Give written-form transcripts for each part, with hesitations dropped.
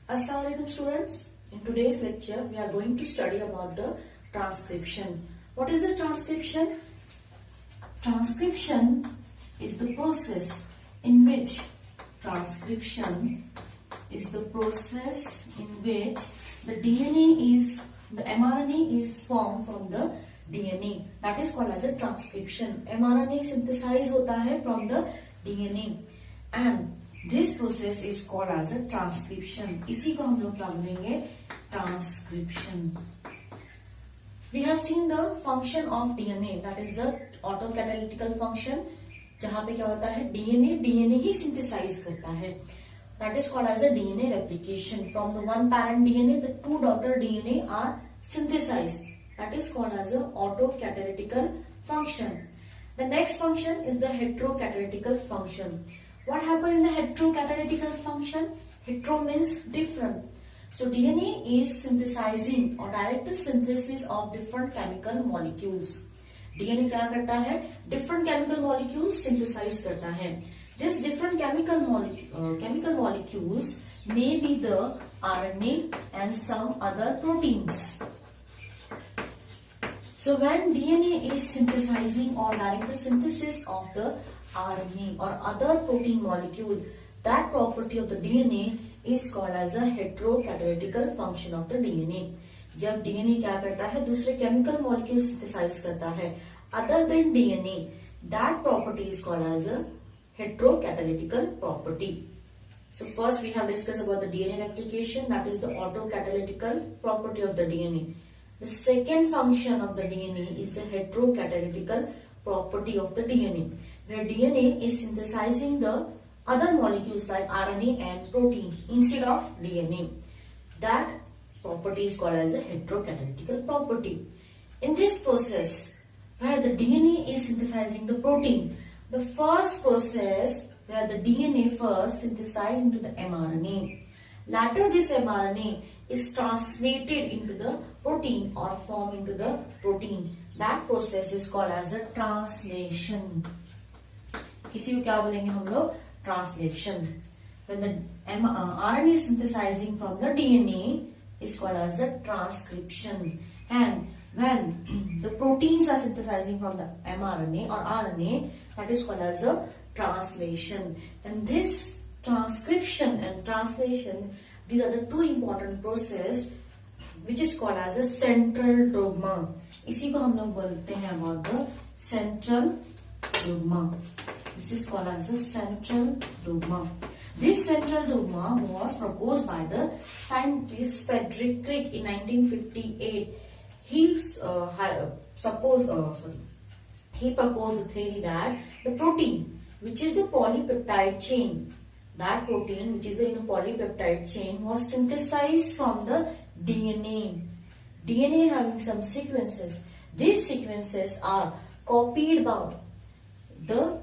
Assalamualaikum students. In today's lecture, we are going to study about the transcription. What is the transcription? Transcription is the process in which the mRNA is formed from the DNA. That is called as a transcription. mRNA synthesized होता है from the DNA and this process is called as a transcription. इसी को हम लोग क्या बोलेंगे? Transcription. We have seen the function of DNA, that is the autocatalytical function, जहाँ पे क्या होता है DNA ही synthesize करता है. That is called as a DNA replication. From the one parent DNA, the two daughter DNA are synthesized. That is called as a autocatalytical function. The next function is the heterocatalytical function. What happens in the heterocatalytical function? Hetero means different. So DNA is synthesizing or direct synthesis of different chemical molecules. DNA क्या करता है? Different chemical molecules synthesize करता है. These different chemical molecules may be the RNA and some other proteins. So when DNA is synthesizing or direct the synthesis of the RNA or other protein molecule, that property of the DNA is called as a heterocatalytical function of the DNA. जब DNA क्या करता है? दूसरे chemical molecule synthesize करता है other than DNA, that property is called as a heterocatalytical property. So first we have discussed about the DNA replication, that is the autocatalytical property of the DNA. The second function of the DNA is the heterocatalytical property of the DNA, where DNA is synthesizing the other molecules like RNA and protein instead of DNA. That property is called as a heterocatalytical property. In this process, where the DNA is synthesizing the protein, the first process where the DNA first synthesized into the mRNA. Later this mRNA is translated into the protein or formed into the protein. That process is called as a translation. इसी को क्या बोलेंगे हम लोग? Translation. When the RNA is synthesizing from the DNA is called as a transcription. And when the proteins are synthesizing from the mRNA or RNA, that is called as a translation. And this transcription and translation, these are the two important process which is called as a central dogma. इसी को हम लोग बोलते हैं about the central dogma. This is called as the central dogma. This central dogma was proposed by the scientist Frederick Crick in 1958. He proposed the theory that the protein, which is the polypeptide chain, that protein which is in a polypeptide chain was synthesized from the DNA. DNA having some sequences. These sequences are copied about the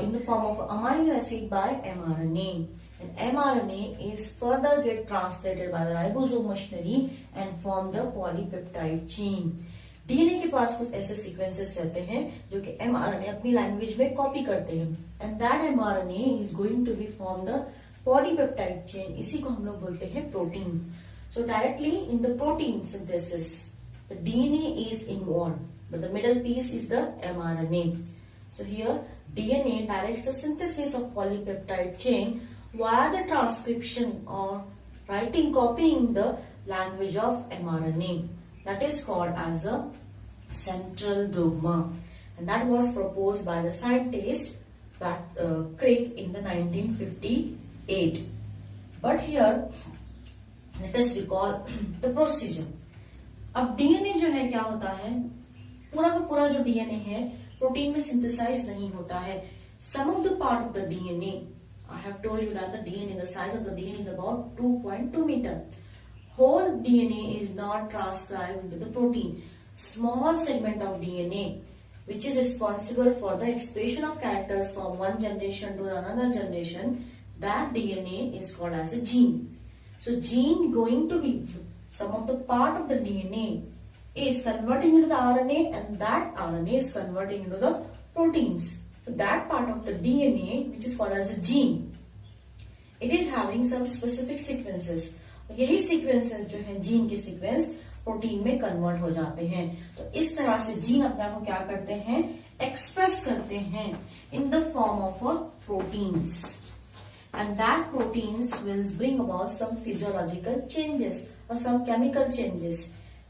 in the form of amino acid by mRNA. And mRNA is further get translated by the ribosome machinery and form the polypeptide chain. DNA के पास कुछ ऐसे sequences रहते हैं जो कि mRNA अपनी language में copy करते हैं. And that mRNA is going to be form the polypeptide chain. इसी को हम लोग बोलते हैं protein. So directly in the protein synthesis, the DNA is involved, but the middle piece is the mRNA. So here DNA directs the synthesis of polypeptide chain via the transcription or writing, copying the language of mRNA. That is called as a central dogma, and that was proposed by the scientist Crick in the 1958. But here let us recall the procedure. अब DNA जो है क्या होता है? पूरा का पूरा जो DNA है प्रोटीन में सिंथेसाइज नहीं होता है. Some of the part of the DNA, I have told you that the DNA, the size of the DNA is about 2.2 meter. Whole DNA is not transcribed into the protein. Small segment of DNA, which is responsible for the expression of characters from one generation to another generation, that DNA is called as a gene. So gene going to be some of the part of the DNA is converting into the RNA, and that RNA is converting into the proteins. So that part of the DNA, which is called as a gene, it is having some specific sequences. यही sequences जो है gene के sequence protein में convert हो जाते हैं। तो इस तरह से जीन अपने आप को क्या करते हैं, एक्सप्रेस करते हैं in the form of a proteins, and that proteins will bring about some physiological changes और सम केमिकल चेंजेस।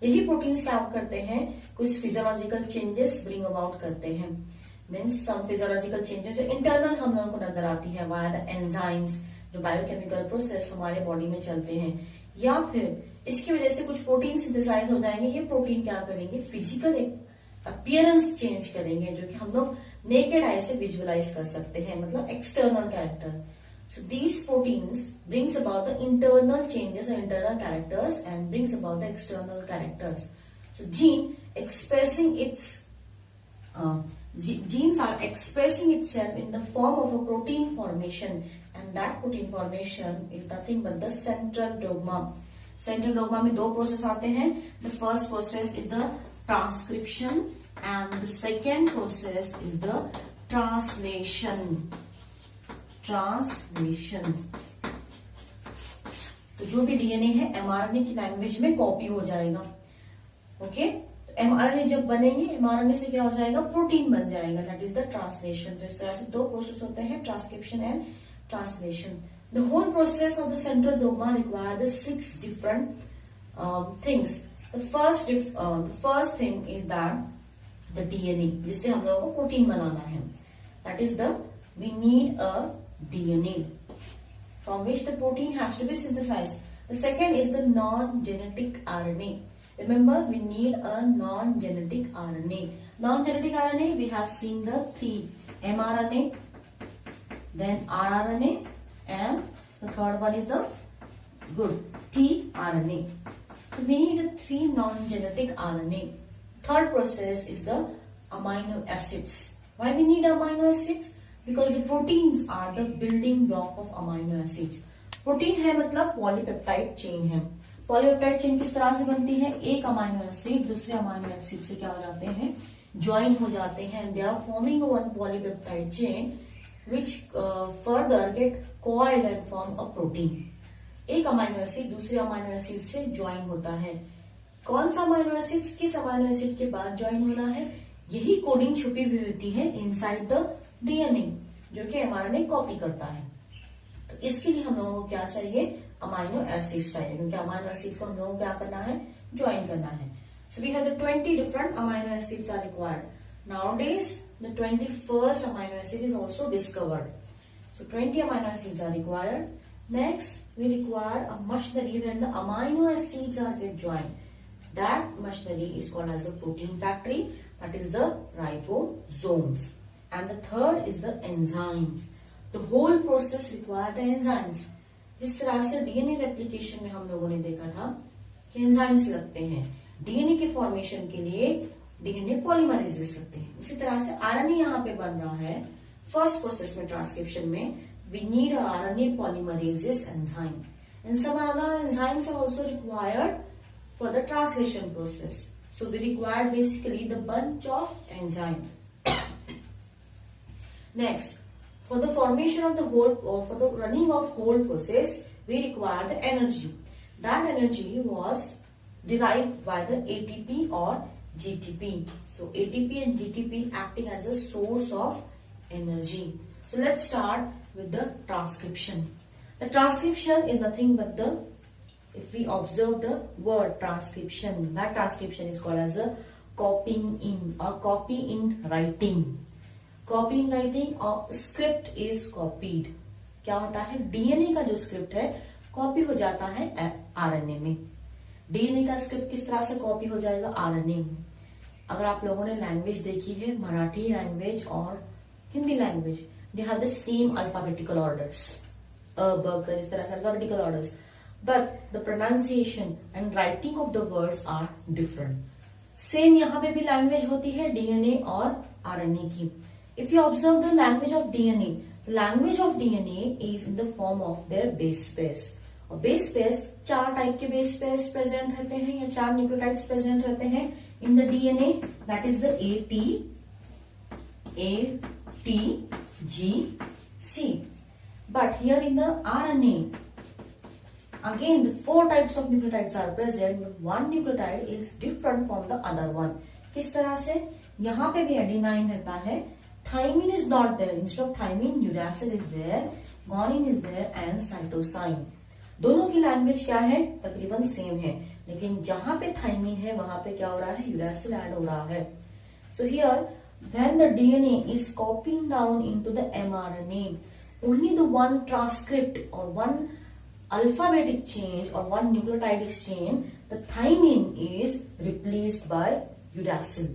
यही प्रोटीन्स क्या करते हैं, कुछ फिजियोलॉजिकल चेंजेस ब्रिंग अबाउट करते हैं। मीन्स सम फिजियोलॉजिकल चेंजेस जो इंटरनल हम लोगों को नजर आती है वाया द एंजाइम्स, जो बायोकेमिकल प्रोसेस हमारे बॉडी में चलते हैं, या फिर इसकी वजह से कुछ प्रोटीन सिंथेसाइज हो जाएंगे। ये प्रोटीन क्या करेंगे, फिजिकल एक अपीयरेंस चेंज करेंगे, जो कि हम लोग नेकेड आई से विजुअलाइज कर सकते हैं, मतलब external character. So these proteins brings about the internal changes or internal characters and brings about the external characters. So genes are expressing itself in the form of a protein formation, and that protein formation is nothing but the central dogma. Central dogma में दो process आते हैं. The first process is the transcription and the second process is the translation. तो जो भी DNA है mRNA की language में कॉपी हो जाएगा. ओके, तो एमआरएनए जब बनेंगे, एमआरएनए से क्या हो जाएगा, प्रोटीन बन जाएगा. That is the translation. तो इस तरह से दो प्रोसेस होते हैं, transcription and translation. The whole process of the central dogma require the 6 different things. The first thing is that the DNA, जिससे हम लोगों को प्रोटीन बनाना है. That is the we need a DNA from which the protein has to be synthesized. The second is the non-genetic RNA. Remember, we need a non-genetic RNA. Non-genetic RNA, we have seen the 3: mRNA, then rRNA, and the third one is the tRNA. So we need 3 non-genetic RNA. Third process is the amino acids. Why we need amino acids? Because the proteins are the building block of amino acids. Protein है मतलब polypeptide chain है. Polypeptide chain किस तरह से बनती है, एक amino acid दूसरे अमाइनो एसिड से क्या हो जाते हैं, ज्वाइन हो जाते हैं. They are forming one polypeptide chain which further get coiled and form a protein. एक अमाइनो एसिड दूसरे अमाइनो एसिड से ज्वाइन होता है. कौन सा अमाइनो एसिड किस अमाइनो एसिड के बाद ज्वाइन होना है, यही कोडिंग छुपी हुई होती है इनसाइड द डीएनए, जो कि एमआरएनए कॉपी करता है. तो इसके लिए हम लोगों को क्या चाहिए, अमाइनो एसिड्स चाहिए, क्योंकि अमाइनो एसिड्स को हम लोगों को क्या करना है, ज्वाइन करना है. So we have the 20 different amino acids are required. Nowadays the 21st amino acid is also discovered. So 20 amino acids are required. Next we require a machinery when the amino acids are get joined. That machinery is called as a protein factory. That is the ribosomes. And the third is the enzymes. The whole process require the enzymes. जिस तरह से DNA replication में हम लोगों ने देखा था कि एंजाइम्स लगते हैं डीएनए के फॉर्मेशन के लिए, डीएनए पॉलीमरेजेस लगते हैं. उसी तरह से आरएनए यहाँ पे बन रहा है फर्स्ट प्रोसेस में, ट्रांसक्रिप्शन में. We need RNA polymerases enzyme, and some other enzymes are also required for the translation process. So we require basically the bunch of enzymes. Next, for the formation of the whole, or for the running of whole process, we require the energy. That energy was derived by the ATP or GTP. So ATP and GTP acting as a source of energy. So let's start with the transcription. The transcription is nothing but the, if we observe the word transcription, that transcription is called as a copying in or copy in writing. Copy in writing और script is copied. क्या होता है, DNA का जो script है copy हो जाता है आरएनए में. डीएनए का स्क्रिप्ट किस तरह से कॉपी हो जाएगा, आरएनए में. अगर आप लोगों ने लैंग्वेज देखी है, मराठी लैंग्वेज और Hindi language, they have the same alphabetical orders, अ ब क, इस तरह से alphabetical orders, but the pronunciation and writing of the words are different. Same यहाँ पे भी लैंग्वेज होती है डीएनए और आरएनए की. If you observe the language of DNA is in the form of their base pairs. और base pairs 4 type के base pairs present रहते हैं या 4 न्यूक्लियोटाइड्स प्रेजेंट रहते हैं in the DNA. That is the A, T, G, C. But here in the RNA, again the 4 types of nucleotides are present, but one nucleotide is different from the other one. किस तरह से? यहाँ पे भी adenine रहता है, thymine is not there, instead of thymine uracil is there, guanine is there and cytosine. दोनों की लैंग्वेज क्या है? तकरीबन सेम है, लेकिन जहां पे थाइमिन है वहां पे क्या हो रहा है? यूरासिल ऐड हो रहा है. So here when the DNA is copying down into the mRNA, only the one transcript or one alphabetic change or one nucleotide is changed, the thymine is replaced by uracil.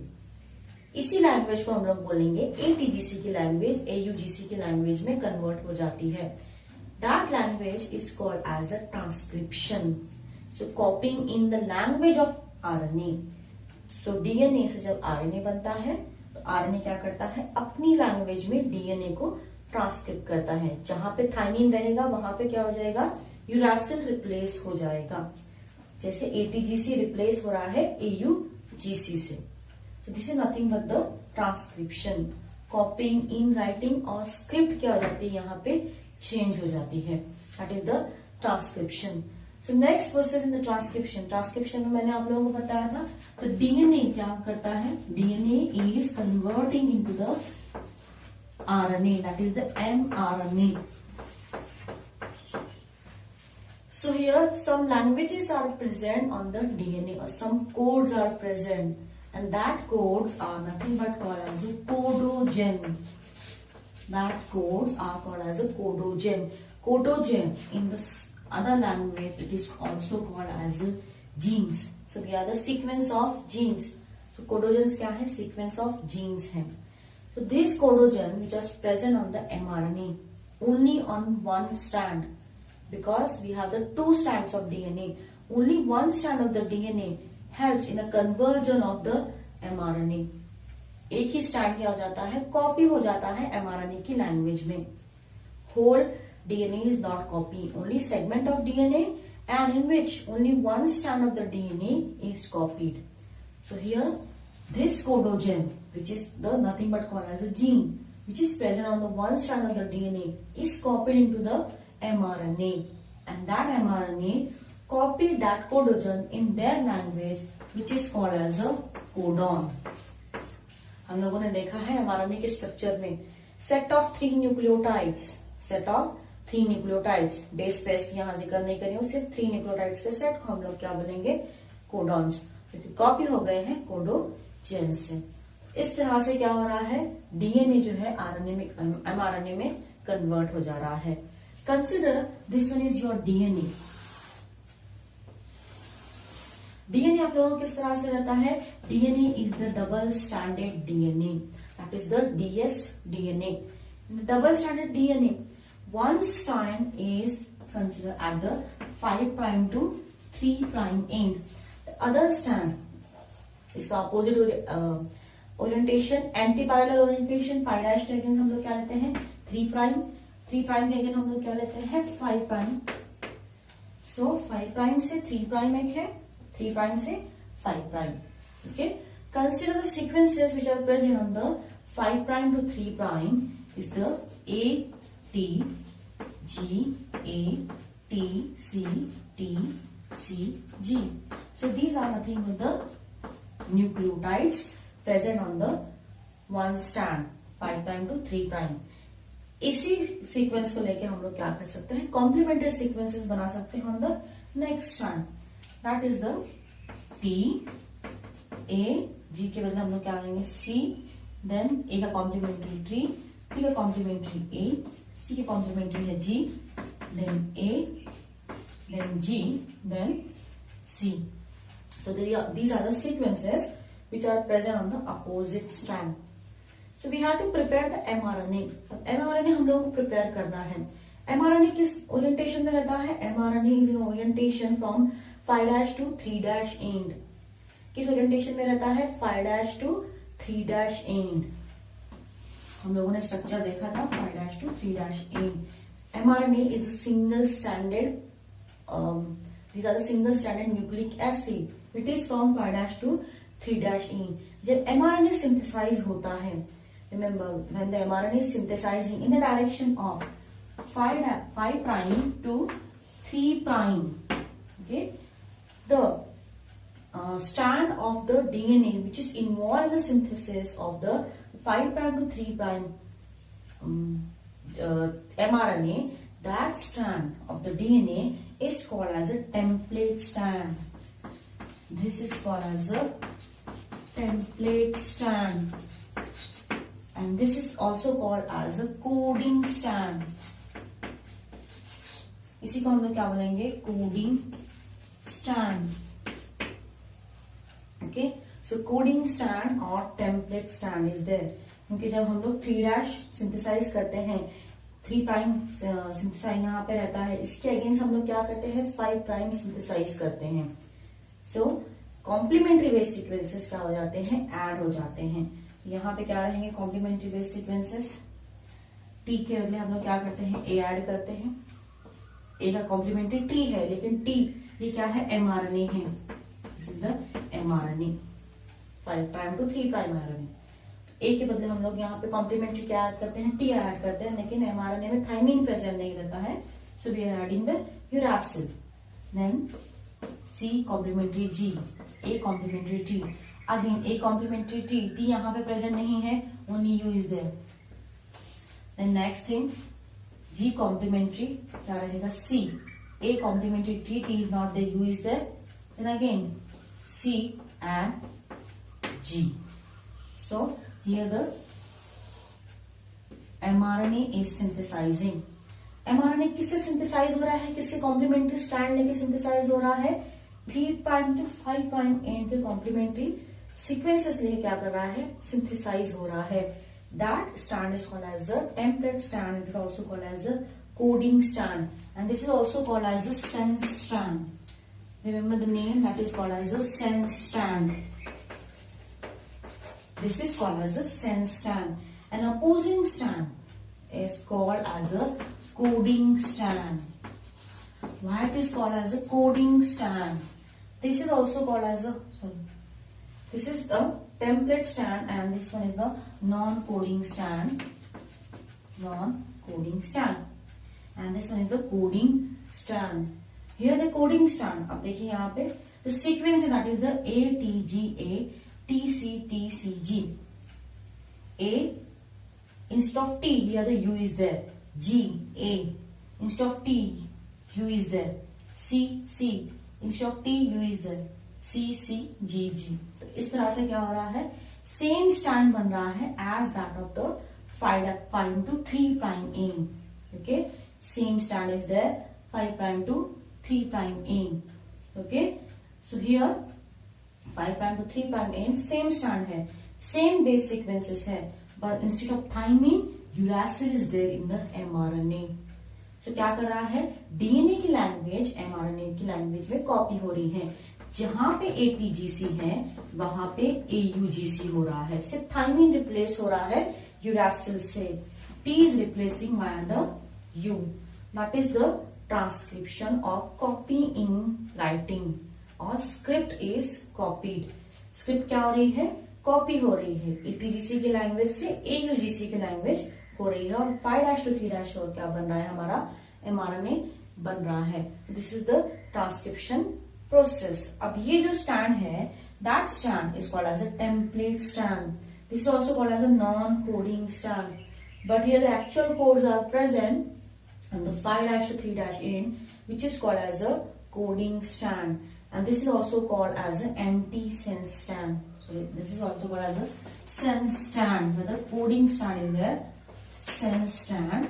इसी language को हम लोग बोलेंगे ATGC की language, AUGC की language में convert हो जाती है. That language is called as a transcription. So copying in the language of RNA. So DNA से जब RNA बनता है तो RNA क्या करता है? अपनी लैंग्वेज में DNA को ट्रांसक्रिप्ट करता है. जहां पे थाइमिन रहेगा वहां पे क्या हो जाएगा? यूरासिल रिप्लेस हो जाएगा. जैसे ATGC रिप्लेस हो रहा है AUGC से. So this is nothing but the transcription. Copying in writing और स्क्रिप्ट क्या हो जाती है? यहाँ पे चेंज हो जाती है. That is the transcription. So next process in the transcription. Transcription में मैंने आप लोगों को बताया था, तो DNA क्या करता है? DNA is converting into the RNA, that is the mRNA. So here some languages are present on the DNA or some codes are present, and that codes are nothing but called as a codogen. That codes are called as a codogen. Codogen in the other language it is also called as genes. So they are the sequence of genes. So codogens क्या है? Sequence of genes है. So this codogen which is present on the mRNA only on one strand, because we have the 2 strands of DNA. Only one strand of the DNA helps in the conversion of the mRNA. एक ही strand क्या हो जाता है? Copy हो जाता है mRNA की language में. Whole DNA is not copy, only segment of DNA, and in which only one strand of the DNA is copied. So here this codogen, which is the nothing but called as a gene, which is present on the one strand of the DNA, is copied into the mRNA, and that mRNA copied that codogen in their language, which is called as a codon. हम लोगों ने देखा है mRNA के structure में set of 3 nucleotides, set of 3 nucleotides, base pair की यहाँ जिक्र नहीं करें, सिर्फ 3 न्यूक्लियोटाइड्स के सेट को हम लोग क्या बोलेंगे? कोडॉन्स, क्योंकि कॉपी हो गए हैं कोडोजेन से. इस तरह से क्या हो रहा है? डीएनए जो है आरएनए में, एमआरएनए में कन्वर्ट हो जा रहा है. Consider this one is your DNA. DNA आप लोगों को किस तरह से रहता है? DNA is the double standard DNA, that is the DS DNA. Double standard DNA, one strand is considered at the 5' to 3' end. The other strand, इसका opposite orientation, anti parallel orientation 5' के अगेंस्ट हम लोग क्या लेते हैं? 3'. 3' के against हम लोग क्या लेते हैं? 5'. सो 5' से 3' एक है, 3' से 5'. Okay, consider the sequences which are present on the 5' to 3' is the A T G A T C T C G. So these are nothing but the nucleotides present on the one strand 5' to 3'. इसी sequence को लेके हम लोग क्या कर सकते हैं? Complementary sequences बना सकते हैं on the next strand, that is the T A G के बदले हम लोग क्या लेंगे? C, देन A का कॉम्प्लीमेंट्री T, T का कॉम्प्लीमेंट्री A, C के कॉम्प्लीमेंट्री है G, then A, then G, then C. So these are the sequences which are present on the opposite strand. So we have to prepare the mRNA. So mRNA हम लोगों को prepare करना है. mRNA किस orientation में रहता है? mRNA is in orientation from 5' to 3' end. किस ओरिएंटेशन में रहता है? 5' to 3' end. हम लोगों ने स्ट्रक्चर देखा था 5' to 3' end. mRNA is a single stranded. These are the single stranded nucleic acid. It is from 5' to 3' end. जब mRNA synthesize होता है, remember when the mRNA is synthesizing in the direction of 5 prime to 3 prime. Okay, the strand of the DNA which is involved in the synthesis of the 5 prime to 3 prime mRNA, that strand of the DNA is called as a template strand. This is called as a template strand, and this is also called as a coding strand. इसी को हम लोग क्या बोलेंगे? Coding strand. Okay, सो coding strand और template strand is there, क्योंकि जब हम लोग 3' सिंथेसाइज करते हैं, 3 प्राइम सिंथेसाइज यहाँ पे रहता है, इसके अगेंस्ट हम लोग क्या करते हैं? 5 प्राइम सिंथेसाइज करते हैं. सो कॉम्प्लीमेंट्री बेस सीक्वेंसेस क्या हो जाते हैं? ऐड हो जाते हैं. यहाँ पे क्या रहेंगे? Complementary base sequences. टी के बदले हम लोग क्या करते हैं? ए ऐड करते हैं. ए का कॉम्प्लीमेंट्री टी है, लेकिन टी ये क्या है? एमआरएनए है. This is the mRNA, 5 prime to 3 prime RNA. A के बदले हम लोग यहाँ पे कॉम्प्लीमेंट्री क्या ऐड करते हैं? टी ऐड करते हैं, लेकिन एमआरएनए में थाइमिन प्रेजेंट नहीं रहता है, so we are adding the uracil. Then C complementary G, A complementary T. Again A complementary T, T यहाँ पे प्रेजेंट नहीं है, only U is there. Then next thing, G complementary क्या रहेगा? C. A complementary T, T is not there, U is there. Then again C and G. So here the mRNA is synthesising. MRNA किससे synthesise हो रहा है? किससे complementary strand लेके synthesise हो रहा है? 3 प्राइम टू 5 प्राइम एंड के कॉम्प्लीमेंट्री सीक्वेंसेस लेके क्या कर रहा है? सिंथेसाइज हो रहा है. That strand is called as a template strand. It is also called as a coding strand, and this is also called as a sense strand. Remember the name, that is called as a sense strand. This is called as a sense strand. An opposing strand is called as a coding strand. Why it is called as a coding strand? This is also called as a this is the template strand, and this one is the non-coding strand. Non-coding strand, and this one is the coding strand. Here the coding strand. अब देखिए यहाँ पे the sequence that is the ATGA TCTCG. A instead of T, here the U is there. G A instead of T, U is there. C instead of T, U is there. C. तो इस तरह से क्या हो रहा है? Same stand बन रहा है as that of the 5 prime to 3 prime end. Okay, same strand is there, 5 prime to 3 prime end. Okay, so here 5 prime to 3 prime end same strand है, सेम बेस सीक्वेंसेस है, but instead of thymine uracil is there in the mRNA. तो क्या कर रहा है? DNA की language mRNA की language में कॉपी हो रही है. जहां पे एटीजीसी है वहां पे एयूजीसी हो रहा है. सिर्फ थाइमिन रिप्लेस हो रहा है यूरासिल से. T is replacing by the you. That is the transcription of copy in writing, और स्क्रिप्ट इज कॉपीड. स्क्रिप्ट क्या हो रही है? कॉपी हो रही है. एटीजीसी की लैंग्वेज से एयूजीसी की लैंग्वेज हो रही है, और 5' to 3' और क्या बन रहा है? हमारा एमआरएनए बन रहा है. This is the transcription process. अब ये जो strand है, that strand is called as a template strand. This is also called as a non-coding strand. But here the actual codes are present on the 5' to 3' end, which is called as a coding strand. And this is also called as an anti-sense strand. So this is also called as a sense strand. Where the coding strand is there, sense strand.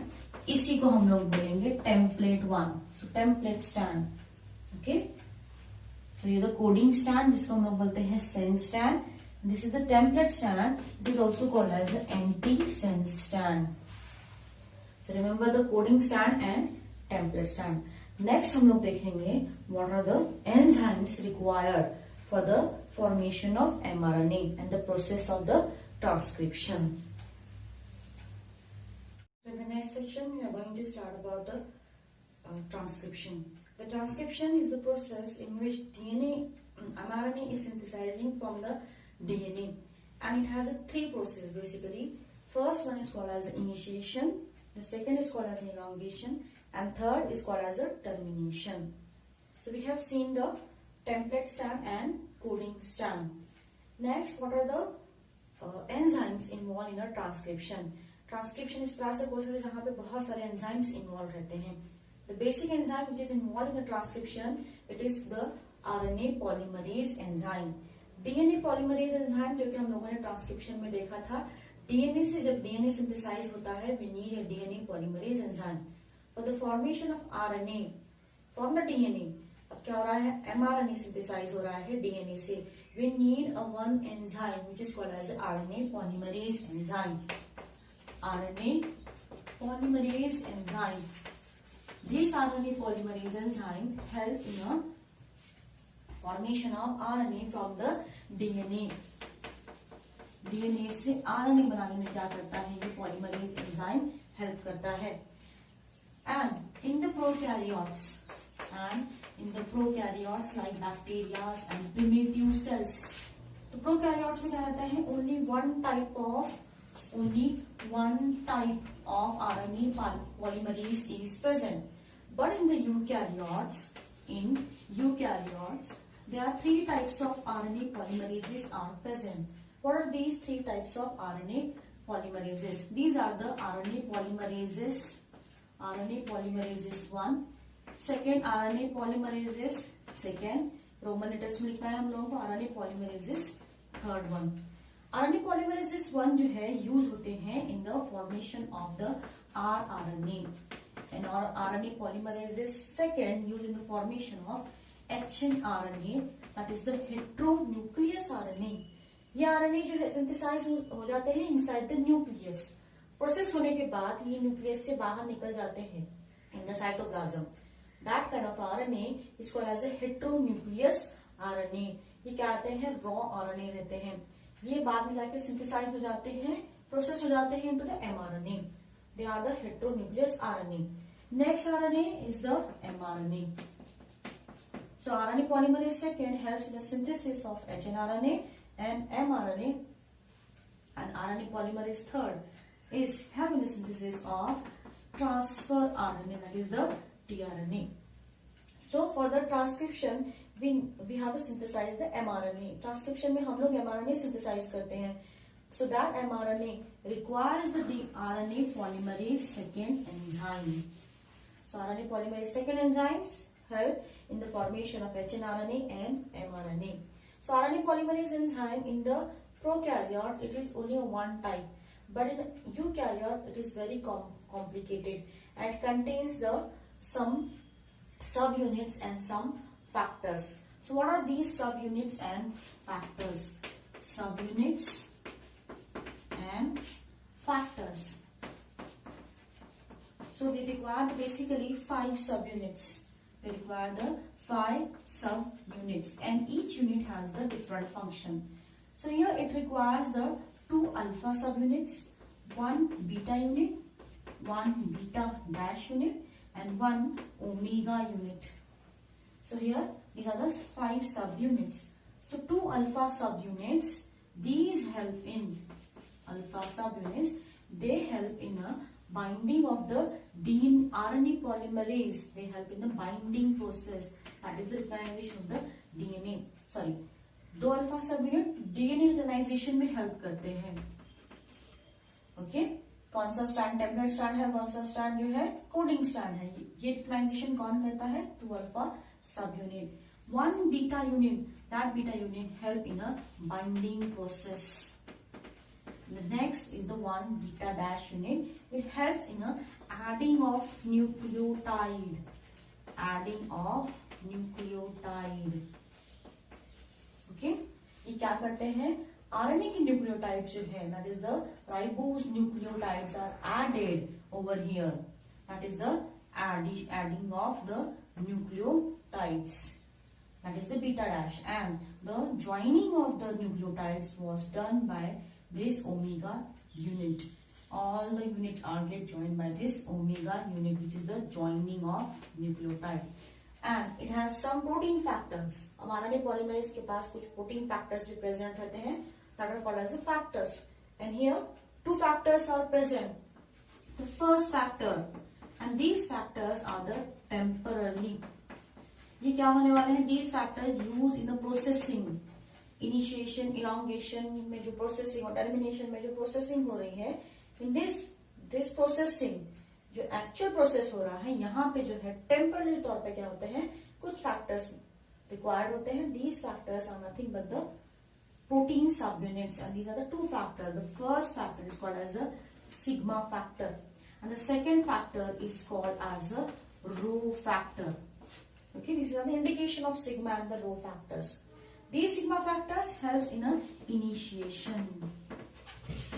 इसी को हम लोग बोलेंगे template 1. So template strand. Okay. So ये the coding strand, जिसको हम लोग बोलते हैं sense strand. This is the template strand. It is also called as the anti-sense strand. So remember the coding strand and template strand. Next हम लोग देखेंगे what are the enzymes required for the formation of mRNA and the process of the transcription. So in the next section we are going to start about the transcription. The transcription is the process in which mRNA is synthesizing from the DNA, and it has a 3 processes basically. First one is called as initiation, The second is called as elongation, and third is called as a termination. So we have seen the template strand and coding strand. Next, what are the enzymes involved in a transcription? Transcription इस तरह से process है जहाँ पे बहुत सारे enzymes involved रहते हैं. The basic enzyme which is involved in the transcription, it is the RNA polymerase enzyme. DNA polymerase enzyme जो कि हम लोगों ने ट्रांसक्रिप्शन में देखा था, DNA से जब DNA सिंथेसाइज होता है, we need a DNA polymerase enzyme for the formation of RNA from the DNA. अब क्या हो रहा है, mRNA सिंथेसाइज हो रहा है DNA से. We need a one enzyme which is called as RNA polymerase enzyme. RNA polymerase enzyme. This RNA polymerase enzyme help in a formation of RNA from the DNA. DNA से RNA बनाने में क्या करता है, ये polymerase enzyme help करता है. And in the prokaryotes like bacteria and primitive cells, तो prokaryotes में क्या रहता है, only one type of RNA polymerase is present. But in the eukaryotes, there are three types of RNA polymerases are present. What are these three types of RNA polymerases? These are the RNA polymerases 1, second RNA polymerases second, Roman letters में लिखना है हम लोगों को, RNA polymerases third one. RNA polymerases 1 जो है use होते हैं in the formation of the rRNA, and RNA polymerases second used in the formation of hnRNA, that is the heteronucleus RNA. ये RNA जो है सिंथेसाइज हो जाते हैं इनसाइड द न्यूक्लियस. प्रोसेस होने के बाद ये न्यूक्लियस से बाहर निकल जाते हैं in the cytoplasm. That kind of RNA is called as a heteronucleus RNA. ये क्या आते हैं, रॉ RNA रहते हैं. ये बाद में जाके सिंथेसाइज हो जाते हैं, प्रोसेस हो जाते हैं into the mRNA. They are the heteronucleus RNA. Next RNA is the mRNA. So RNA polymerase second helps in the synthesis of hnRNA and mRNA, and RNA polymerase third is help in the synthesis of transfer RNA, that is the tRNA. So for the transcription we have to synthesize the mRNA. Transcription में हम लोग mRNA synthesize करते हैं. So that mRNA requires the RNA polymerase second enzyme. So RNA polymerase second enzymes help in the formation of hnRNA and mRNA. So RNA polymerase enzyme in the prokaryotes it is only one type, but in the eukaryote it is very complicated and contains some subunits and some factors. So what are these subunits and factors? Subunits and factors. So they require basically 5 subunits. They require the 5 subunits, and each unit has the different function. So here it requires the 2 alpha subunits, 1 beta unit, 1 beta dash unit, and 1 omega unit. So here these are the 5 subunits. So 2 alpha subunits, these help in alpha subunits. They help in a binding of the RNA polymerase. They help in the binding process, that is the recognition of the DNA. Sorry, 2 alpha subunit DNA recognition में help करते हैं. Okay, कौन सा strand template strand है, कौन सा strand जो है कोडिंग स्ट्रैंड है. ये रिकग्नाइजेशन कौन करता है, 2 alpha subunit. 1 beta unit, that beta unit help in a binding process. The next is the 1 beta dash unit. It helps in a adding of nucleotide. Okay? ये क्या करते हैं, RNA की न्यूक्लियोटाइड्स जो है, that is the ribose nucleotides are added over here. That is the adding of the nucleotides. That is the beta dash, and the joining of the nucleotides was done by this omega unit. All the units are get joined by this omega unit, which is the joining of nucleotide. And it has some protein factors. अब RNA polymerase के पास कुछ protein factors भी present रहते हैं, that are called as factors. And here 2 factors are present. the first factor, and these factors are the temporarily. ये क्या होने वाले हैं? These factors used in the processing, initiation, elongation में जो processing और termination में जो processing हो रही है, in this processing जो एक्चुअल प्रोसेस हो रहा है, यहाँ पे जो है टेम्पररी तौर पे क्या होते हैं, कुछ फैक्टर्स रिक्वायर्ड होते हैं. These factors are nothing but the protein subunits, and these are the two factors. The first factor is called as a sigma factor, and the second factor is called as a rho factor. Okay, these are the indication of sigma and the rho factors. These sigma factors helps in a initiation.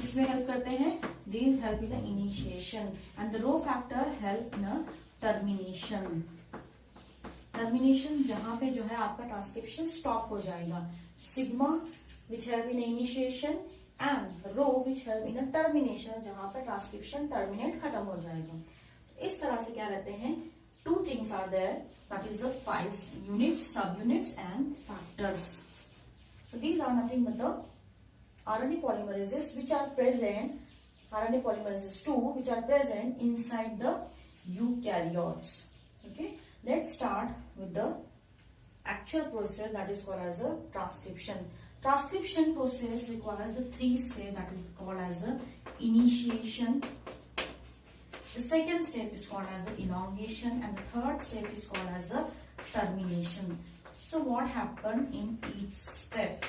इसमें help करते हैं. These help in the initiation, and the rho factor help in a termination. Termination जहां पे जो है आपका transcription stop हो जाएगा. Sigma which help in initiation and rho which help in termination, जहां पे ट्रांसक्रिप्शन टर्मिनेट खत्म हो जाएगा. इस तरह से क्या रहते हैं, two things are there, that is the 5 units, subunits and factors. So these are nothing but the RNA polymerases which are present, RNA polymerases 2 which are present inside the eukaryotes. Okay, let's start with the actual process that is called as a transcription. Transcription process requires the 3 steps that is called as the initiation. The second step is called as the elongation, and the third step is called as the termination. So what happened in each step?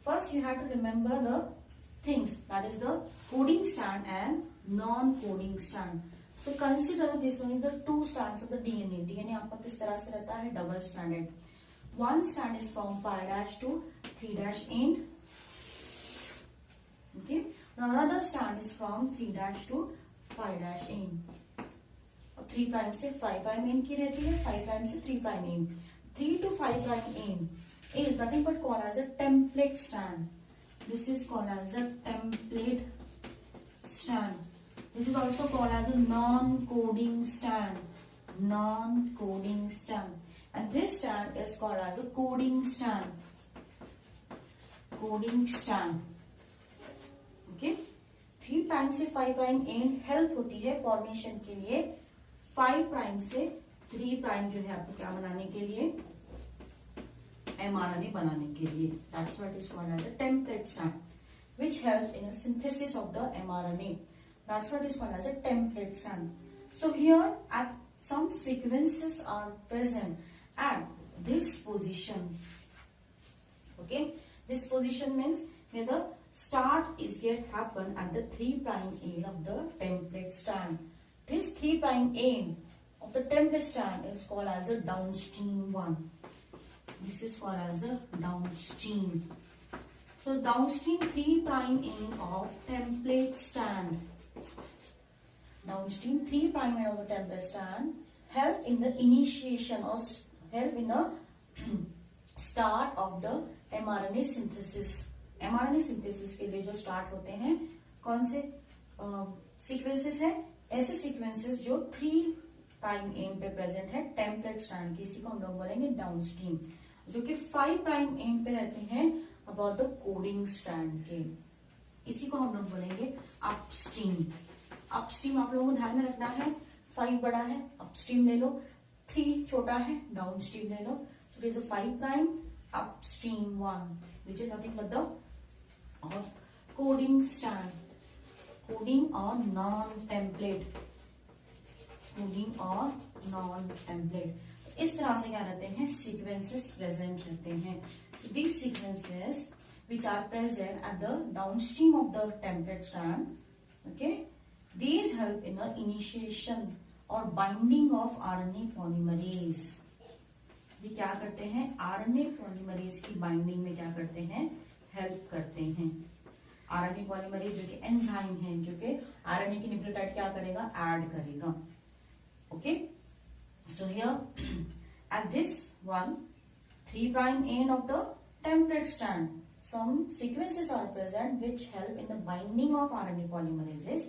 First you have to remember the things, that is the coding strand and non-coding strand. So consider this one is the 2 strands of the DNA. DNA आपका किस तरह से रहता है, double stranded. One strand is from 5' to 3' end. Okay. Another strand is from 3' to 5' end. और 3' से 5' end की रहती है, 5' से 3' end. 3 to 5' end is nothing but called as a template strand. This is called as a template strand. This is also called as a non-coding strand. Non-coding strand. And this strand is called as a coding strand. Coding strand. Okay. 3' से 5' end help होती है formation के लिए. 5' से 3' जो है आपको क्या बनाने के लिए, mRNA बनाने के लिए. That's what is called as a template strand, which helps in a synthesis of the mRNA. That's what is called as a template strand. So here at some sequences are present at this position. Okay, this position means where the start is get happen at the 3' end of the template strand. This 3' end of the template strand is called as a downstream one. This is called as a downstream. So downstream 3' end of template strand. Downstream 3' end of the template strand help in the initiation or help in the start of the mRNA synthesis. mRNA synthesis के लिए जो start होते हैं, कौन से sequences है, ऐसे sequences जो 3' end पे प्रेजेंट है टेम्पलेट स्ट्रैंड की, इसी को हम लोग बोलेंगे डाउनस्ट्रीम. जो कि 5' end पे रहते हैं अबाउट द कोडिंग स्ट्रैंड के, इसी को हम लोग बोलेंगे अपस्ट्रीम. अपस्ट्रीम आप लोगों को ध्यान में रखना है, 5 बड़ा है अपस्ट्रीम ले लो, 3 छोटा है डाउनस्ट्रीम ले लो. So it is a 5' upstream one, which is nothing but the of coding strand, coding or non-template, coding or non-template. इस तरह से क्या रहते हैं, सीक्वेंसेस प्रेजेंट रहते हैं. These sequences which are present at the downstream of the template strand, okay, these help in the initiation or binding of RNA polymerase. ये क्या करते हैं, आरएनए पॉलीमरेज की बाइंडिंग में क्या करते हैं, हेल्प करते हैं. आरएनए पॉलीमरेज जो कि एंजाइम है, जो कि आरएनए की न्यूक्लियोटाइड क्या करेगा, ऐड करेगा. Okay, so here at this one 3' end of the template strand, some sequences are present which help in the binding of RNA polymerases.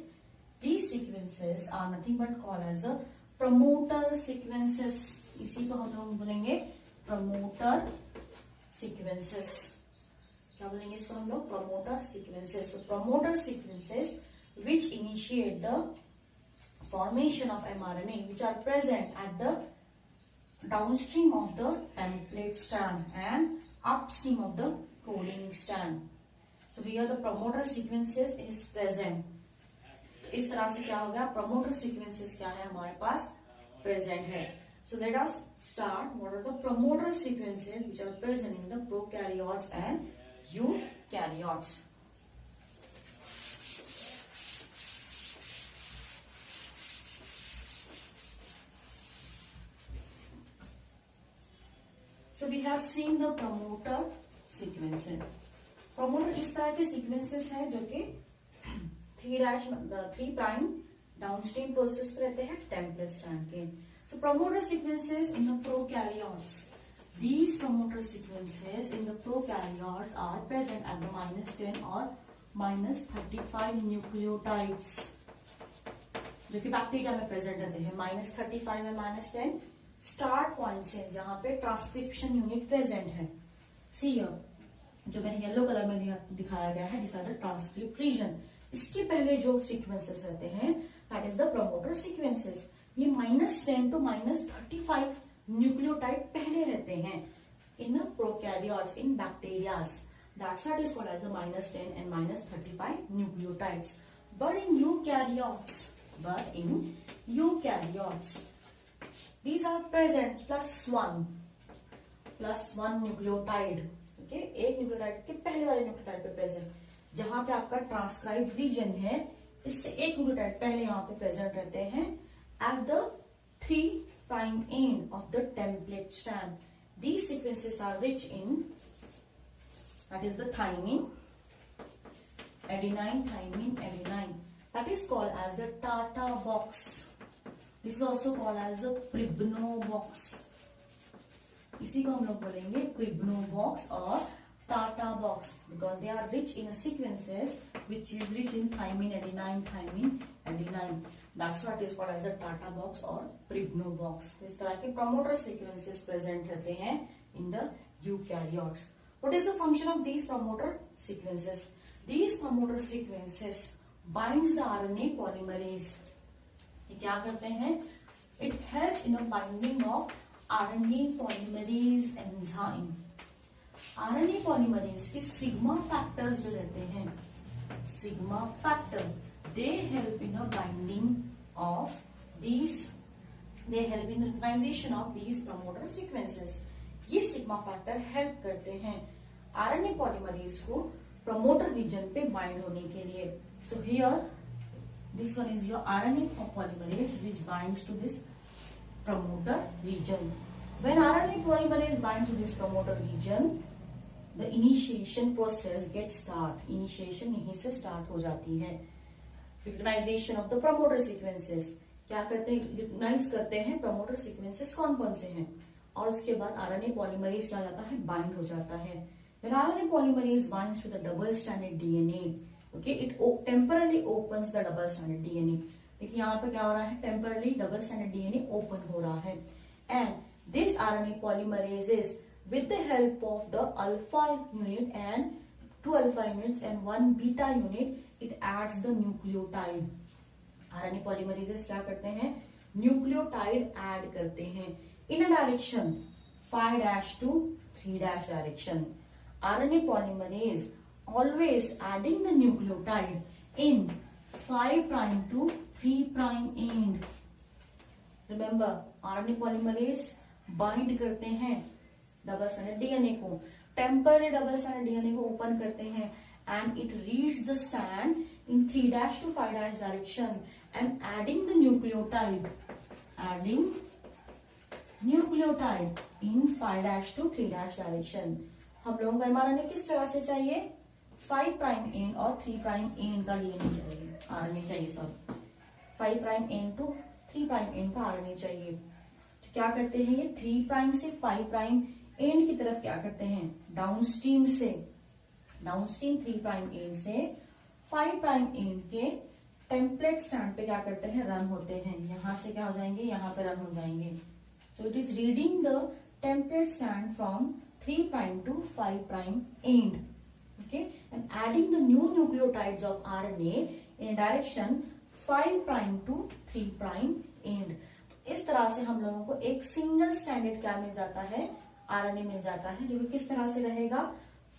These sequences are nothing but called as a promoter sequences. इसी को हम लोग बोलेंगे promoter sequences. क्या बोलेंगे इसको हम लोग, promoter sequences. Promoter sequences which initiate the formation of mRNA, which are present at the downstream of the template strand and upstream of the coding strand. So here the promoter sequences is present. तो इस तरह से क्या हो गया, promoter sequences क्या है हमारे पास present है. So let us start. What are the promoter sequences which are present in the prokaryotes and eukaryotes? So we have seen the promoter sequences. Promoter इस तरह के sequences है जो कि 3' डाउनस्ट्रीम प्रोसेस पे रहते हैं टेम्पलेट स्ट्रैंड के. So promoter sequences in the prokaryotes. These promoter sequences in the prokaryotes are present at the -10 or -35 nucleotides, जो कि बैक्टीरिया में प्रेजेंट रहते हैं. -35 में -10 स्टार्ट पॉइंट्स है जहां पे ट्रांसक्रिप्शन यूनिट प्रेजेंट है. सी जो मैंने येलो कलर में दिखाया गया है, this are the transcript region. इसके पहले जो सीक्वेंसेस रहते हैं that is the promoter sequences. ये -10 टू -35 न्यूक्लियोटाइड पहले रहते हैं in prokaryotes, in bacterias. That's what is called as the -10 and -35 nucleotides. But in eukaryotes, these are present +1 nucleotide. Okay, एक न्यूक्लियोटाइड के पहले वाले न्यूक्लियोटाइड पे प्रेजेंट, जहां पे आपका ट्रांसक्राइब रीजन है, इससे एक न्यूक्लियोटाइड पहले यहां पे प्रेजेंट रहते हैं at the 3' end of the template strand. These sequences are rich in, that is the thymine, adenine. That is called as the Tata box. This is also called as the Cribno box. इसी को हम लोग बोलेंगे Cribno box और Tata box because they are rich in sequences which is rich in thymine, adenine. That's what is called as a Tata box or Cribno box. इस तरह के promoter sequences present रहते हैं in the eukaryotes. What is the function of these promoter sequences? These promoter sequences binds the RNA polymerase. ये क्या करते हैं? It helps in the binding of RNA polymerase enzyme. RNA polymerase के sigma factors जो रहते हैं, sigma factor, they help in the binding of these, they help in the recognition of these promoter sequences. ये sigma factor help करते हैं RNA polymerase को promoter region पे bind होने के लिए. So here this one is your RNA polymerase which binds to this promoter region. When RNA polymerase binds to this promoter region, the initiation process gets start. Initiation यहीं से start हो जाती है. Recognition of the promoter sequences. क्या करते हैं? Recognize करते हैं promoter sequences कौन कौन से हैं, और उसके बाद RNA polymerase क्या जाता है? Bind हो जाता है. When RNA polymerase binds to the double-stranded DNA, okay, it temporarily opens the double-stranded DNA. देखिए यहाँ पे क्या हो रहा है? Temporarily double-stranded DNA open हो रहा है. And this RNA polymerases with the help of the alpha unit and 2 alpha units and 1 beta unit, it adds the nucleotide. RNA polymerases क्या करते हैं? Nucleotide add करते हैं in a direction 5' to 3' direction. RNA polymerase always adding the nucleotide in 5' to 3' end. Remember, RNA polymerase bind करते हैं double stranded DNA को, temporary double stranded DNA को open करते हैं, and it reach the strand in 3' to 5' direction and adding the nucleotide in 5' to 3' direction. हम लोगों को mRNA किस तरह से चाहिए? 5' एंड और 3' एंड का डीएनए चाहिए, आरएनए चाहिए, सॉरी 5' एंड टू 3' एंड का आरएनए चाहिए. तो क्या करते हैं ये 3' से 5' एंड की तरफ क्या करते हैं? डाउनस्ट्रीम 3' एंड से 5' एंड के टेम्पलेट स्ट्रैंड पे क्या करते हैं? रन होते हैं. यहां से क्या हो जाएंगे? यहां पे रन हो जाएंगे. सो it is reading the template strand from 3' to 5' end. Okay, and adding the new nucleotides of RNA in a direction 5 prime to 3 prime end. तो इस तरह से हम लोगों को एक सिंगल स्ट्रैंडेड क्या मिल जाता है, आरएनए मिल जाता है, जो कि किस तरह से रहेगा,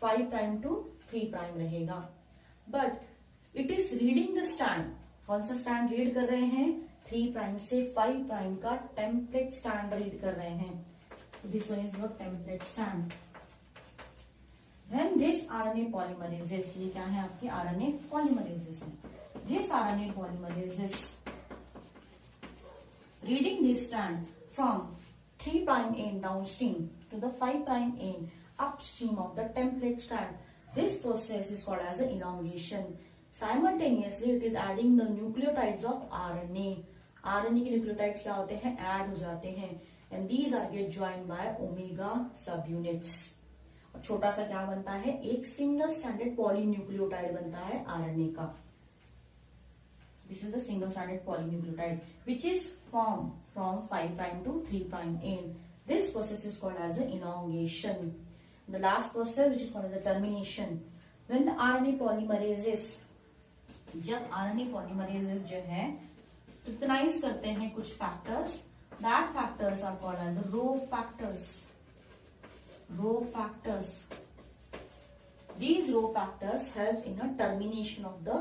5 प्राइम टू 3 प्राइम रहेगा. But it is reading the strand. कौन सा स्ट्रैंड रीड कर रहे हैं, 3 प्राइम से 5 प्राइम का टेम्पलेट स्ट्रैंड रीड कर रहे हैं. So this one is your template strand. When this RNA polymerases, ये क्या है आपके RNA polymerases है. This RNA polymerases reading this strand from 3 prime end downstream to the 5 prime end upstream of the template strand. This process is called as the elongation. Simultaneously, it is adding the nucleotides of RNA. RNA के nucleotides क्या होते हैं, add हो जाते हैं. And these are get joined by omega subunits. और छोटा सा क्या बनता है, एक सिंगल स्टैंडर्ड पॉलीन्यूक्लियोटाइड बनता है आरएनए का. This is the single stranded polynucleotide which is form from 5 prime to 3 prime end. This process is called as the elongation. The last process which is called as the termination. When the RNA polymerases, जब RNA polymerases जो है recognize करते हैं कुछ factors, that factors are called as Rho factors. Rho factors. These Rho factors help in a termination of the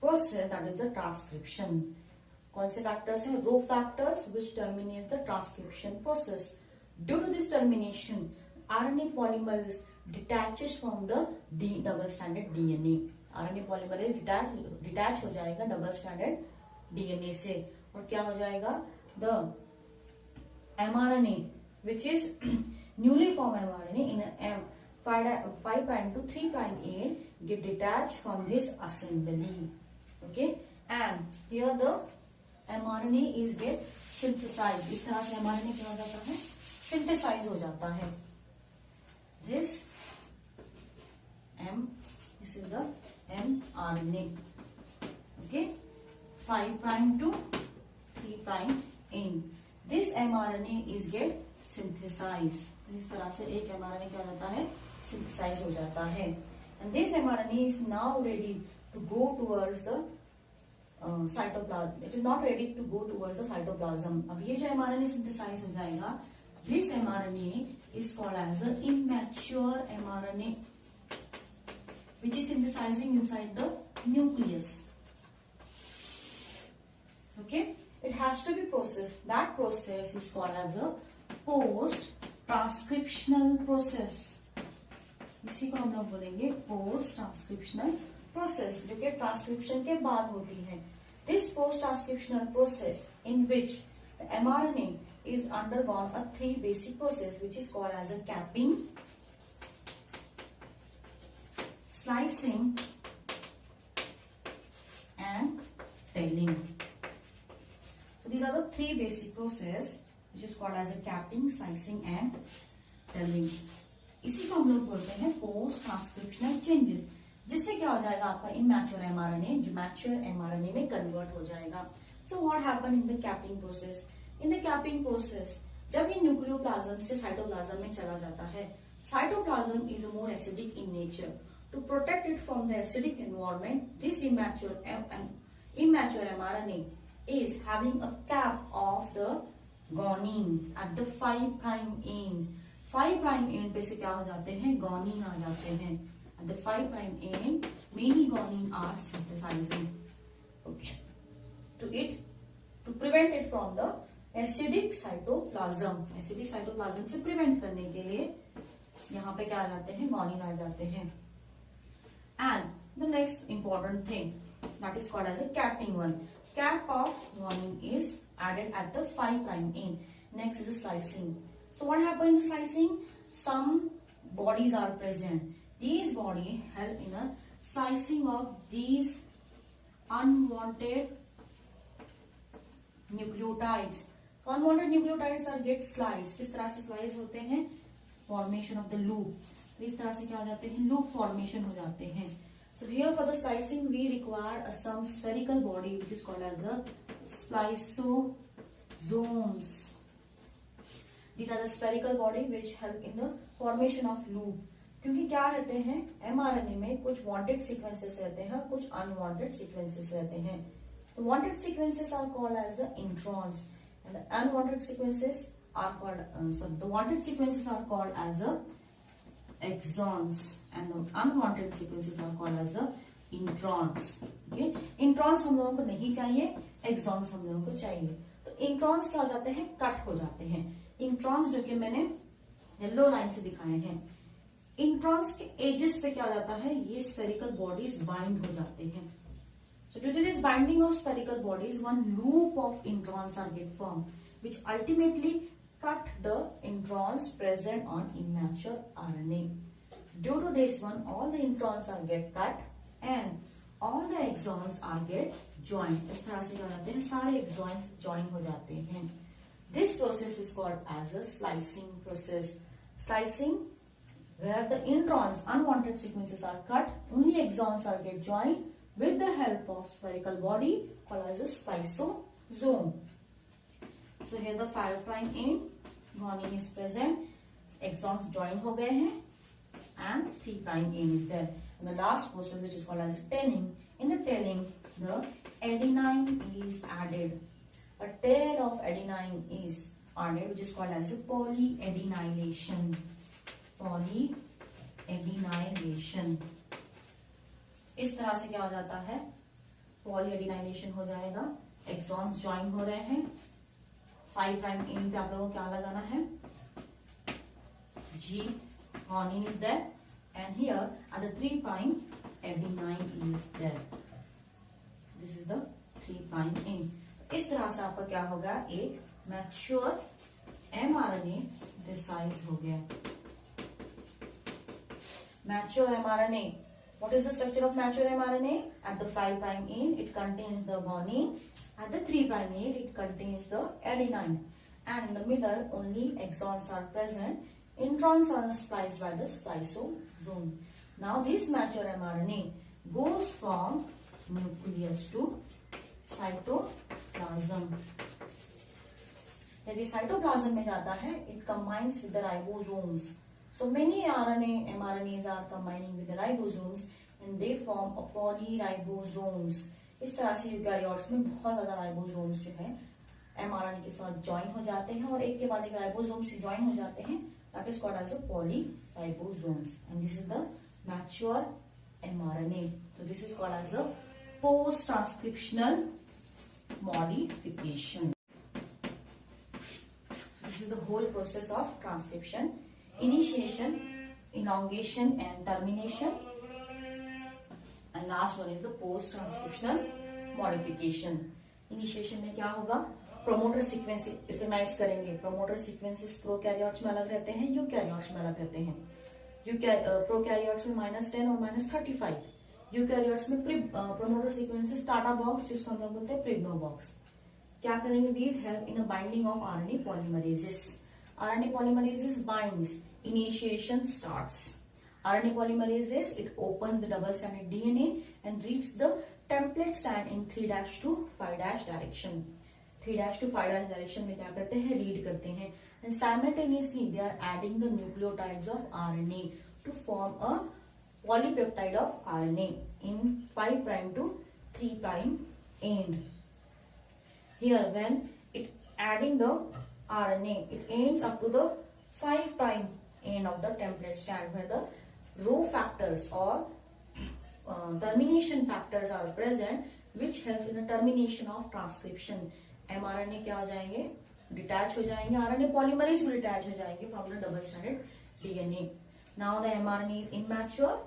process, that is the transcription. कौन से factors हैं, Rho factors which terminate the transcription process. Due to this termination, RNA polymerase detaches from the double stranded DNA. RNA polymerase detach हो जाएगा double stranded DNA से, और क्या हो जाएगा, the mRNA, which is newly formed mRNA in a 5 prime to 3 prime end get detached from this assembly. Okay, and here the mRNA is get synthesized. इस तरह से mRNA क्या हो जाता है, synthesize हो जाता है. This is the mRNA. Okay, 5 prime to 3 prime end. This mRNA is get synthesized. इस तरह से एक mRNA क्या हो जाता है, synthesize हो जाता है. And this mRNA is now ready to go towards the cytoplasm. It is not ready to go towards the cytoplasm. अब ये जो mRNA synthesize हो जाएगा, this mRNA is called as the immature mRNA, which is synthesizing inside the nucleus. Okay. It has to be processed. That process is called as a post-transcriptional process. इसी को हम लोग बोलेंगे post-transcriptional process, जो कि transcription के बाद होती है. This post-transcriptional process in which the mRNA is undergone a 3 basic process, which is called as a capping, slicing, and tailing. So these are the 3 basic process which is called as a capping, slicing and telling. इसी को हम लोग बोलते हैं post transcriptional changes, जिससे क्या हो जाएगा, आपका इमैच्योर एमआरएनए जो मैच्योर एमआरएनए में कन्वर्ट हो जाएगा. So what happen in the capping process. In the capping process जब ये न्यूक्लियोप्लाज्म से साइटोप्लाज्म में चला जाता है, cytoplasm is more acidic in nature. To protect it from the acidic environment, this immature mRNA is having a cap of the guanine at the 5 prime end. 5 prime end पे से क्या हो जाते हैं, guanine आ जाते हैं. At the 5 prime end, many guanine are synthesizing. Okay. To prevent it from the acidic cytoplasm. Acidic cytoplasm से prevent करने के लिए यहाँ पे क्या आ जाते हैं, guanine आ जाते हैं. And the next important thing that is called as a capping one. Cap of guanine is added at the 5 prime end. Next is the slicing. So what happens in the slicing? Some bodies are present. These bodies help in a slicing of these unwanted nucleotides. So unwanted nucleotides are get sliced. किस तरह से slice होते हैं? Formation of the loop. तो इस तरह से क्या हो जाते हैं, loop formation हो जाते हैं. So here for the slicing we require some spherical body which is called as the spliceosomes. These are the spherical body which help in the formation of loop. क्योंकि क्या रहते हैं एमआरएनए में कुछ wanted sequences रहते हैं, कुछ unwanted sequences रहते हैं. The wanted sequences are called as the introns, and the unwanted sequences are called the wanted sequences are called as the exons, and the unwanted sequences are called as the introns. Okay, introns हम लोगों को नहीं चाहिए, exons हम लोगों को चाहिए. तो introns क्या हो जाते हैं, कट हो जाते हैं. introns जो कि मैंने येलो लाइन से दिखाए हैं, इंट्रॉन्स के एजेस पे क्या हो जाता है, ये स्फेरिकल बॉडीज बाइंड हो जाते हैं. So due to this binding of spherical bodies, one loop of introns are get formed, which ultimately cut the introns present on immature RNA. Due to this one, all the introns are get cut and all the exons are get joined. इस तरह से क्या होते हैं, सारे exons join हो जाते हैं. This process is called as a splicing process. Splicing, where the introns, unwanted sequences are cut, only exons are get joined with the help of spherical body called as a spliceosome. So here the 5' end guanine is present, exons join हो गए हैं, and 3' end is there. And the last process which is called as tailing. In the tailing, the adenine is added. A tail of adenine is added, which is called as a polyadenylation. Polyadenylation. इस तरह से क्या हो जाता है, पॉलीएडिनाइलेशन हो जाएगा, exons join हो रहे हैं. 5' एंड पे आप लोगों को क्या लगाना है, G, guanine is there, and here at the 3' adenine is there. This is the 3' end. इस तरह से आपका क्या होगा, एक मैच्योर mRNA सिंथेसाइज हो गया. Mature mRNA. What is the structure of mature mRNA? At the 5' end, it contains the guanine. At the 3' end, it contains the adenine. And in the middle, only exons are present. Introns are spliced by the spliceosome. Now, this mature mRNA goes from nucleus to cytoplasm. जब ये cytoplasm में जाता है, it combines with the ribosomes. So many mRNAs are combining with the ribosomes and they form a polyribosomes. इस तरह से eukaryotes में बहुत ज्यादा राइबोसोम्स जो है mRNA के साथ ज्वाइन हो जाते हैं और एक के बाद एक राइबोसोम्स ज्वाइन हो जाते हैं. That is called as a polyribosomes. And this is the mature mRNA. So this is called as a post-transcriptional modification. This is the whole process of transcription. Initiation, elongation and termination, and last one is the post-transcriptional modification. Initiation में क्या होगा, promoter sequence recognize करेंगे. Promoter sequences prokaryotes में अलग रहते हैं, eukaryotes में अलग रहते हैं. Prokaryotes में -10 और -35. Eukaryotes में promoter sequences टाटा बॉक्स, जिसको हम लोग बोलते हैं प्रिग्नो बॉक्स. क्या करेंगे, these help in a binding of RNA polymerases. RNA polymerases binds, initiation starts. RNA polymerases, it opens the double-stranded DNA and reads the template strand in 3' to 5' direction. 3' to 5' direction में क्या करते हैं, read करते हैं. And simultaneously they are adding the nucleotides of RNA to form a polypeptide of RNA in 5' to 3' end. Here when it adding the RNA, it ends up to the 5' end of the template strand where the row factors or termination factors are present, which helps in the termination of transcription. mRNA क्या हो जाएंगे, detach हो जाएंगे, RNA polymerase भी detach हो जाएंगे from the double-stranded DNA. Now the mRNA is immature.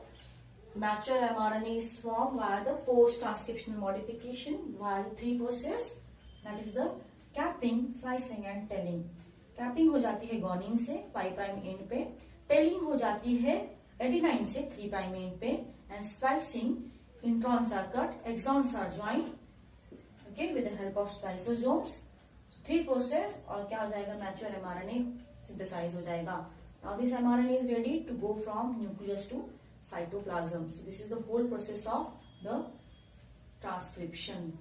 Mature mRNA is formed via the post-transcriptional modification via the 3 process. That is the capping, slicing and telling. Capping हो जाती है guanine से 5' and पे, telling हो जाती है adenine से 3' end पे, and splicing, introns are cut, exons are join, okay, with the help of spliceosomes. 3 process और क्या हो जाएगा, मैच्योर mRNA सिंथेसाइज हो जाएगा. Now this mRNA is ready to go from nucleus to cytoplasm. So this is the whole process of the transcription.